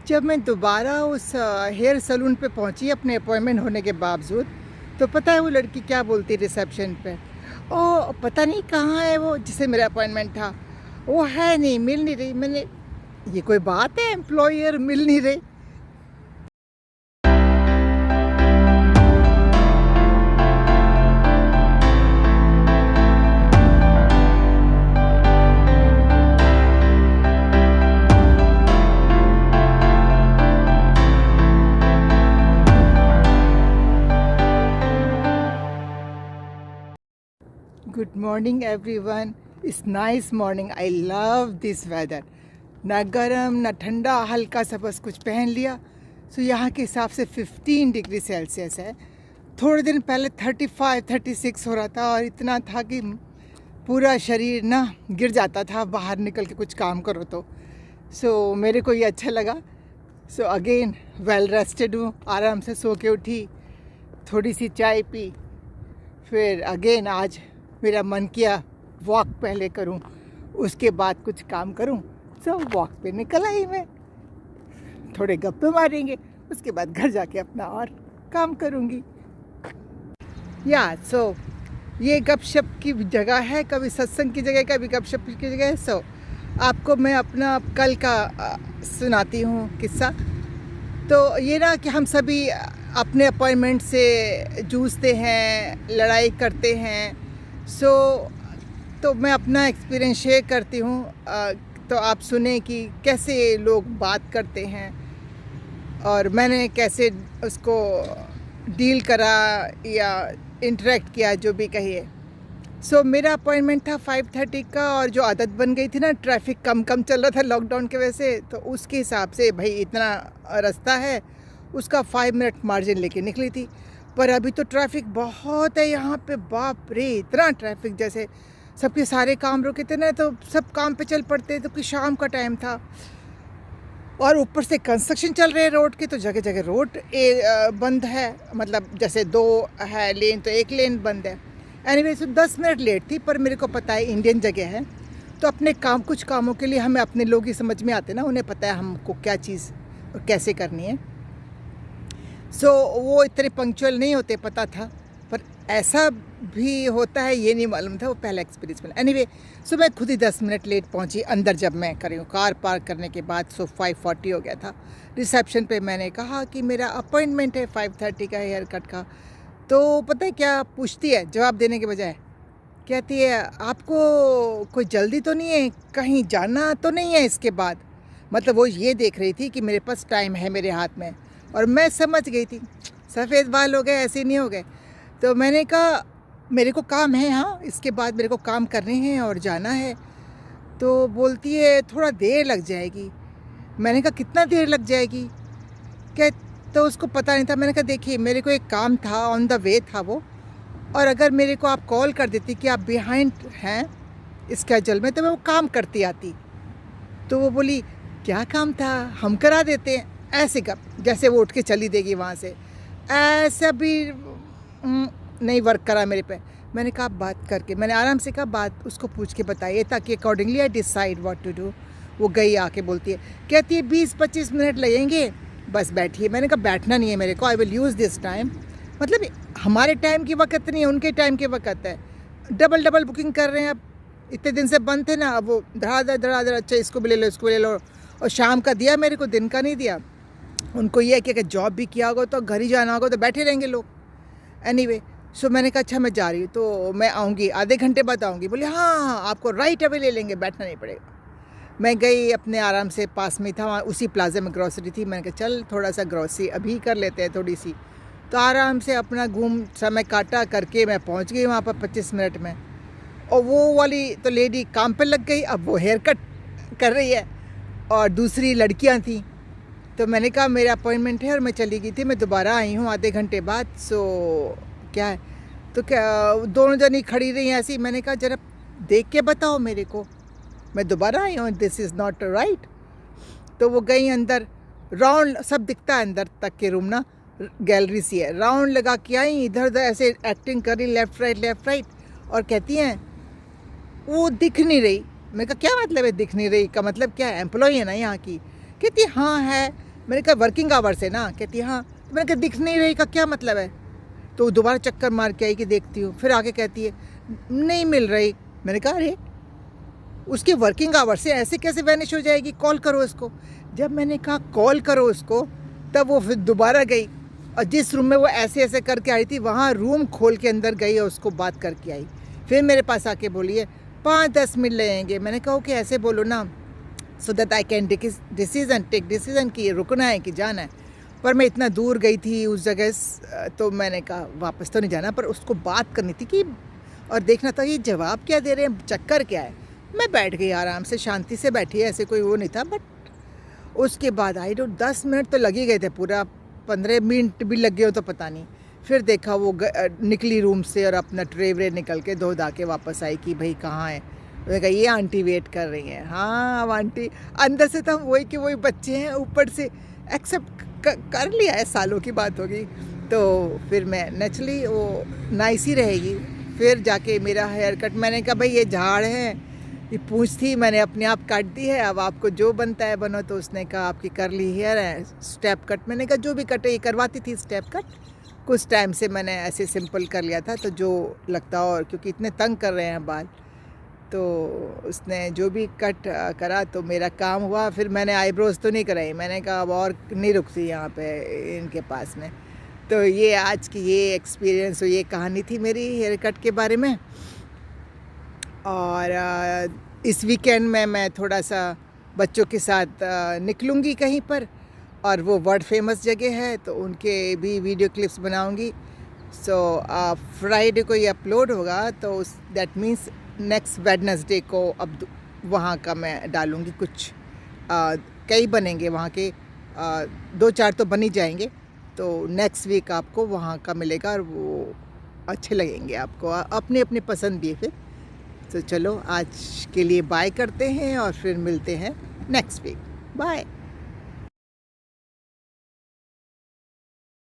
जब मैं दोबारा उस हेयर सैलून पे पहुंची अपने अपॉइंटमेंट होने के बावजूद, तो पता है वो लड़की क्या बोलती रिसेप्शन पे? ओ पता नहीं कहाँ है वो जिससे मेरा अपॉइंटमेंट था। वो है नहीं, मिल नहीं रही। मैंने, ये कोई बात है, एम्प्लॉयर मिल नहीं रही। Good morning everyone. It's nice morning. I love this weather. ना गर्म ना ठंडा, हल्का सा बस कुछ पहन लिया। सो यहाँ के हिसाब से 15 डिग्री सेल्सियस है। थोड़े दिन पहले 35 36 हो रहा था और इतना था कि पूरा शरीर ना गिर जाता था बाहर निकल के कुछ काम करो तो। सो मेरे को ये अच्छा लगा। सो अगेन वेल रेस्टेड हूँ, आराम से सो के उठी, थोड़ी सी चाय पी, फिर अगेन आज मेरा मन किया वॉक पहले करूं, उसके बाद कुछ काम करूं। सो वॉक पे निकल आई मैं। थोड़े गप्पे मारेंगे, उसके बाद घर जाके अपना और काम करूंगी। सो ये गपशप की जगह है, कभी सत्संग की जगह, कभी गपशप की जगह है। सो आपको मैं अपना कल का सुनाती हूँ किस्सा। तो ये ना कि हम सभी अपने अपॉइंटमेंट से जूझते हैं, लड़ाई करते हैं। तो मैं अपना एक्सपीरियंस शेयर करती हूँ, तो आप सुने कि कैसे लोग बात करते हैं और मैंने कैसे उसको डील करा या इंटरेक्ट किया, जो भी कहिए। मेरा अपॉइंटमेंट था 5:30 का, और जो आदत बन गई थी ना, ट्रैफिक कम चल रहा था लॉकडाउन के वजह से, तो उसके हिसाब से भाई इतना रास्ता है, उसका 5 मिनट मार्जिन लेके निकली थी। पर अभी तो ट्रैफिक बहुत है यहाँ पे, बाप रे, इतना ट्रैफिक, जैसे सबके सारे काम रुके थे ना, तो सब काम पे चल पड़ते। तो कि शाम का टाइम था और ऊपर से कंस्ट्रक्शन चल रहे हैं रोड के, तो जगह जगह रोड बंद है, मतलब जैसे 2 है लेन तो 1 लेन बंद है। एनीवे, 10 मिनट लेट थी, पर मेरे को पता है इंडियन जगह है, तो अपने कुछ कामों के लिए हमें अपने लोग ही समझ में आते ना, उन्हें पता है हमको क्या चीज़ और कैसे करनी है। वो इतने पंक्चुअल नहीं होते, पता था, पर ऐसा भी होता है ये नहीं मालूम था। वो पहला एक्सपीरियंस मिला। एनीवे, मैं खुद ही 10 मिनट लेट पहुंची अंदर। जब मैं करी हूँ कार पार्क करने के बाद, 5:40 हो गया था। रिसेप्शन पे मैंने कहा कि मेरा अपॉइंटमेंट है 5:30 का हेयर कट का। तो पता है क्या पूछती है जवाब देने के बजाय? कहती है, आपको कोई जल्दी तो नहीं है, कहीं जाना तो नहीं है इसके बाद? मतलब वो ये देख रही थी कि मेरे पास टाइम है मेरे हाथ में, और मैं समझ गई थी सफ़ेद बाल हो गए, ऐसे नहीं हो गए। तो मैंने कहा मेरे को काम है, हाँ, इसके बाद मेरे को काम करने हैं और जाना है। तो बोलती है थोड़ा देर लग जाएगी। मैंने कहा कितना देर लग जाएगी? क्या? तो उसको पता नहीं था। मैंने कहा देखिए, मेरे को एक काम था, ऑन द वे था वो, और अगर मेरे को आप कॉल कर देती कि आप बिहाइंड हैं स्केड्यूल में, तो मैं वो काम करती आती। तो वो बोली क्या काम था, हम करा देते हैं। ऐसे कब जैसे वो उठ के चली देगी वहाँ से, ऐसा भी नहीं वर्क करा मेरे पे। मैंने कहा बात करके, मैंने आराम से कहा बात उसको पूछ के बताइए, ताकि accordingly I decide what to do. वो गई, आके बोलती है, कहती है 20-25 मिनट लगेंगे, बस बैठिए। मैंने कहा बैठना नहीं है मेरे को, I will use this time. मतलब हमारे टाइम की वक्त नहीं है, उनके टाइम की वक्त है। डबल बुकिंग कर रहे हैं। अब इतने दिन से बंद थे ना, अब वो धड़ाधड़, अच्छा इसको भी ले लो, इसको भी ले लो। और शाम का दिया मेरे को, दिन का नहीं दिया। उनको ये है कि अगर जॉब भी किया होगा तो घर ही जाना होगा, तो बैठे रहेंगे लोग। एनीवे, मैंने कहा अच्छा मैं जा रही हूँ, तो मैं आऊँगी, आधे घंटे बाद आऊँगी। बोले हाँ, आपको राइट अवे ले लेंगे, बैठना नहीं पड़ेगा। मैं गई अपने, आराम से पास में था वहाँ, उसी प्लाजा में ग्रॉसरी थी। मैंने कहा चल थोड़ा सा ग्रॉसरी अभी कर लेते हैं थोड़ी सी। तो आराम से अपना घूम समय काटा करके मैं पहुँच गई वहाँ पर 25 मिनट में। और वो वाली तो लेडी काम पे लग गई, अब वो हेयर कट कर रही है, और दूसरी लड़कियाँ थीं। तो मैंने कहा मेरा अपॉइंटमेंट है, और मैं चली गई थी। मैं दोबारा आई हूँ आधे घंटे बाद। क्या है, तो क्या दोनों जनी खड़ी रही ऐसी। मैंने कहा जरा देख के बताओ मेरे को, मैं दोबारा आई हूँ, दिस इज़ नॉट राइट। तो वो गई अंदर, राउंड सब दिखता है अंदर तक के रूम ना, गैलरी सी है, राउंड लगा के आई, इधर उधर ऐसे एक्टिंग करी, लेफ़्ट राइट, और कहती हैं वो दिख नहीं रही। मैं कहा क्या मतलब है दिख नहीं रही का मतलब क्या है? एम्प्लॉई है ना यहाँ की। कहती हाँ है, मैंने कहा वर्किंग आवर्स है ना, कहती है हाँ। तो मैंने कहा दिख नहीं रही का क्या मतलब है? तो दोबारा चक्कर मार के आई कि देखती हूँ, फिर आके कहती है नहीं मिल रही। मैंने कहा अरे उसके वर्किंग आवर्स से ऐसे कैसे वैनिश हो जाएगी, कॉल करो उसको। जब मैंने कहा कॉल करो उसको, तब वो फिर दोबारा गई और जिस रूम में वो ऐसे ऐसे करके आई थी वहाँ रूम खोल के अंदर गई और उसको बात करके आई। फिर मेरे पास आके बोली है 5-10 मिनट लगेंगे। मैंने कहा ओके ऐसे बोलो ना, so that I can take decision कि रुकना है कि जाना है। पर मैं इतना दूर गई थी उस जगह तो मैंने कहा वापस तो नहीं जाना, पर उसको बात करनी थी कि और देखना था ये जवाब क्या दे रहे हैं, चक्कर क्या है। मैं बैठ गई आराम से, शांति से बैठी, ऐसे कोई वो नहीं था। बट उसके बाद आई डोंट 10 मिनट तो लग ही गए थे, पूरा 15 मिनट भी लग गए हो तो पता नहीं। फिर देखा वो निकली रूम से और अपना ट्रे व्रे निकल के धो धा के वापस आई कि भाई कहाँ है। मैंने कहा ये आंटी वेट कर रही हैं। हाँ अब आंटी, अंदर से तो हम वही कि वही बच्चे हैं, ऊपर से एक्सेप्ट कर लिया है, सालों की बात होगी। तो फिर मैं नेचुरली वो नाइस ही रहेगी। फिर जाके मेरा हेयर कट, मैंने कहा भाई ये झाड़ है, ये पूंछ थी, मैंने अपने आप काट दी है, अब आपको जो बनता है बनो। तो उसने कहा आपकी करली हेयर है, स्टेप कट। मैंने कहा जो भी कटे, ये करवाती थी स्टेप कट, कुछ टाइम से मैंने ऐसे सिंपल कर लिया था, तो जो लगता और क्योंकि इतने तंग कर रहे हैं बाल, तो उसने जो भी कट करा तो मेरा काम हुआ। फिर मैंने आईब्रोज तो नहीं कराई, मैंने कहा अब और नहीं रुकती यहाँ पे इनके पास में। तो ये आज की ये एक्सपीरियंस, ये कहानी थी मेरी हेयर कट के बारे में। और इस वीकेंड में मैं थोड़ा सा बच्चों के साथ निकलूँगी कहीं पर, और वो वर्ल्ड फेमस जगह है तो उनके भी वीडियो क्लिप्स बनाऊँगी। सो फ्राइडे को ये अपलोड होगा, तो दैट मीन्स नेक्स्ट वेडनेसडे को अब वहाँ का मैं डालूँगी कुछ। कई बनेंगे वहाँ के, 2-4 तो बन ही जाएंगे। तो नेक्स्ट वीक आपको वहाँ का मिलेगा और वो अच्छे लगेंगे आपको, अपनी अपनी पसंद भी है फिर। तो चलो आज के लिए बाय करते हैं और फिर मिलते हैं नेक्स्ट वीक। बाय।